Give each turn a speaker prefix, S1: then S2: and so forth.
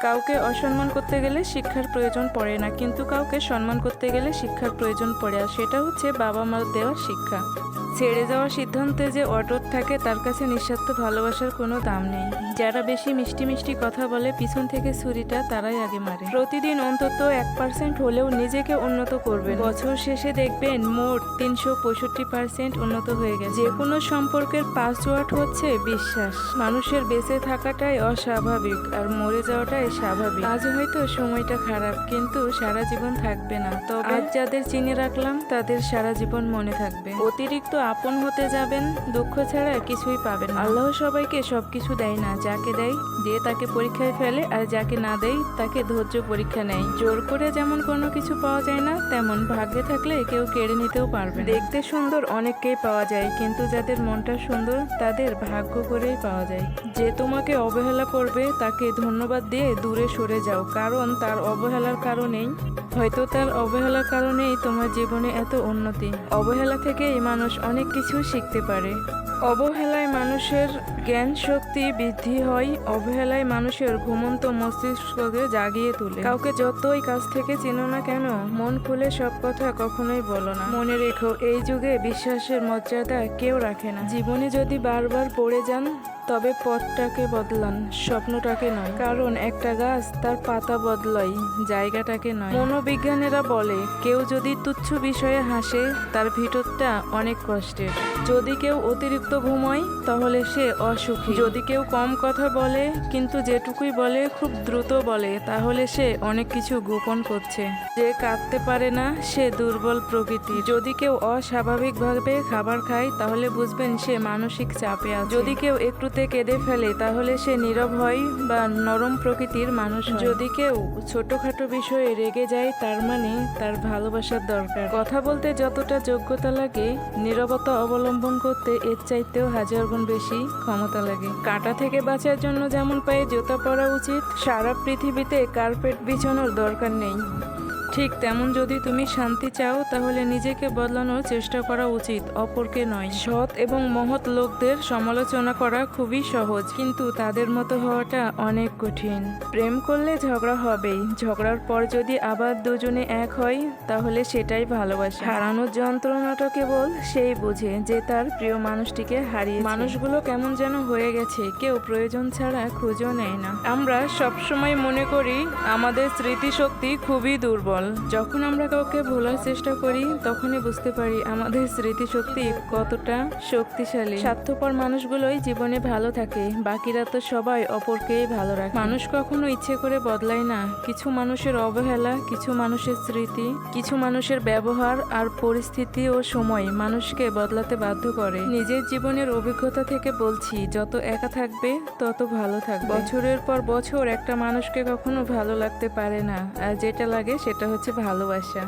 S1: কাউকে অসম্মান করতে গেলে শিক্ষার প্রয়োজন পড়ে না, কিন্তু কাউকে সম্মান করতে গেলে শিক্ষার প্রয়োজন পড়ে, আর সেটা হচ্ছে বাবা মার দেওয়া শিক্ষা। ছেড়ে যাওয়ার সিদ্ধান্তে যে অটুট থাকে তার কাছে নিঃস্বার্থ ভালোবাসার কোনো দাম নেই। যারা বেশি মিষ্টি মিষ্টি কথা বলে পিছন থেকে ছুরিটা তারাই আগে মারে। প্রতিদিন অন্তত 1% হলেও নিজেকে উন্নত করবেন। বছর শেষে দেখবেন মোট 365% উন্নত হয়ে গেছে। যে কোনো সম্পর্কের পাসওয়ার্ড হচ্ছে বিশ্বাস। মানুষের বেঁচে থাকাটাই অস্বাভাবিক আর মরে যাওয়াটাই স্বাভাবিক। আজ হয়তো সময়টা খারাপ, কিন্তু সারা জীবন থাকবে না। তবে আজ যাদের চিনে রাখলাম তাদের সারা জীবন মনে থাকবে। অতিরিক্ত আপন হতে যাবেন, দুঃখ ছাড়া কিছুই পাবেন না। আল্লাহ সবাইকে সবকিছু দেয় না, যাকে দেয় দিয়ে তাকে পরীক্ষায় ফেলে, আর যাকে না দেয় তাকে ধৈর্য পরীক্ষা নেয়। জোর করে যেমন কোনো কিছু পাওয়া যায় না, তেমন ভাগ্যে থাকলে কেউ কেড়ে নিতেও পারবে। দেখতে সুন্দর অনেককেই পাওয়া যায়, কিন্তু যাদের মনটা সুন্দর তাদের ভাগ্য করেই পাওয়া যায়। যে তোমাকে অবহেলা করবে তাকে ধন্যবাদ দিয়ে দূরে সরে যাও, কারণ তার অবহেলার কারণেই তোমার জীবনে এত উন্নতি। অবহেলা থেকেই মানুষ অনেক কিছু শিখতে পারে। অবহেলায় মানুষের জ্ঞান শক্তি বৃদ্ধি হয়। অবহেলায় মানুষের ঘুমন্ত মস্তিষ্ককে জাগিয়ে তোলে। কাউকে যতই কাছ থেকে চেনো না কেন, মন খুলে সব কথা কখনোই বলো না। মনে রেখো, এই যুগে বিশ্বাসের মর্যাদা কেউ রাখে না। জীবনে যদি বারবার পড়ে যান, তবে পথটাকে বদলান, স্বপ্নটাকে নয়। কারণ একটা গাছ তার পাতা বদলায়, জায়গাটাকে নয়। মনোবিজ্ঞানীরা বলে, কেউ যদি তুচ্ছ বিষয়ে হাসে তার ভিতরটা অনেক কষ্টের। যদি কেউ অতিরিক্ত ঘুমায় তাহলে সে অসুখী। যদি কেউ কম কথা বলে কিন্তু যেটুকুই বলে খুব দ্রুত বলে, তাহলে সে অনেক কিছু গোপন করছে। যে কাঁদতে পারে না সে দুর্বল প্রকৃতির। যদি কেউ অস্বাভাবিকভাবে খাবার খায় তাহলে বুঝবেন সে মানসিক চাপে আছে। যদি কেউ একটুতে কেঁদে ফেলে তাহলে সে নীরব হয় বা নরম প্রকৃতির মানুষ হয়। যদি কেউ ছোটখাটো বিষয়ে রেগে যায় তার মানে তার ভালোবাসার দরকার। কথা বলতে যতটা যোগ্যতা লাগে, নীরবতা অবলম্বন করতে এর চাইতেও 1000 গুণ বেশি ক্ষমতা লাগে। কাঁটা থেকে বাঁচার জন্য যেমন পায়ে জুতা পরা উচিত, সারা পৃথিবীতে কার্পেট বিছানোর দরকার নেই। ঠিক তেমন যদি তুমি শান্তি চাও তাহলে নিজেকে বদলানোর চেষ্টা করা উচিত, অপরকে নয়। সৎ এবং মহৎ লোকদের সমালোচনা করা খুবই সহজ, কিন্তু তাদের মতো হওয়াটা অনেক কঠিন। প্রেম করলে ঝগড়া হবেই, ঝগড়ার পর যদি আবার দুজনে এক হয় তাহলে সেটাই ভালোবাসা। হারানোর যন্ত্রণাটা কেবল সেই বুঝে যে তার প্রিয় মানুষটিকে হারিয়ে। মানুষগুলো কেমন যেন হয়ে গেছে, কেউ প্রয়োজন ছাড়া খুঁজেও নেয় না। আমরা সবসময় মনে করি আমাদের স্মৃতিশক্তি খুবই দুর্বল। যখন আমরা কাউকে ভোলার চেষ্টা করি তখনই বুঝতে পারি আমাদের স্মৃতিশক্তি কতটা শক্তিশালী। স্বার্থপর মানুষগুলোই জীবনে ভালো থাকে, বাকিরা তো সবাই অপরকেই ভালো রাখে। মানুষ কখনো ইচ্ছে করে বদলায় না। কিছু মানুষের অবহেলা, কিছু মানুষের স্মৃতি, কিছু মানুষের ব্যবহার আর পরিস্থিতি ও সময় মানুষকে বদলাতে বাধ্য করে। নিজের জীবনের অভিজ্ঞতা থেকে বলছি, যত একা থাকবে তত ভালো থাকবে। বছরের পর বছর একটা মানুষকে কখনো ভালো লাগতে পারে না, আর যেটা লাগে সেটা হচ্ছে ভালোবাসা।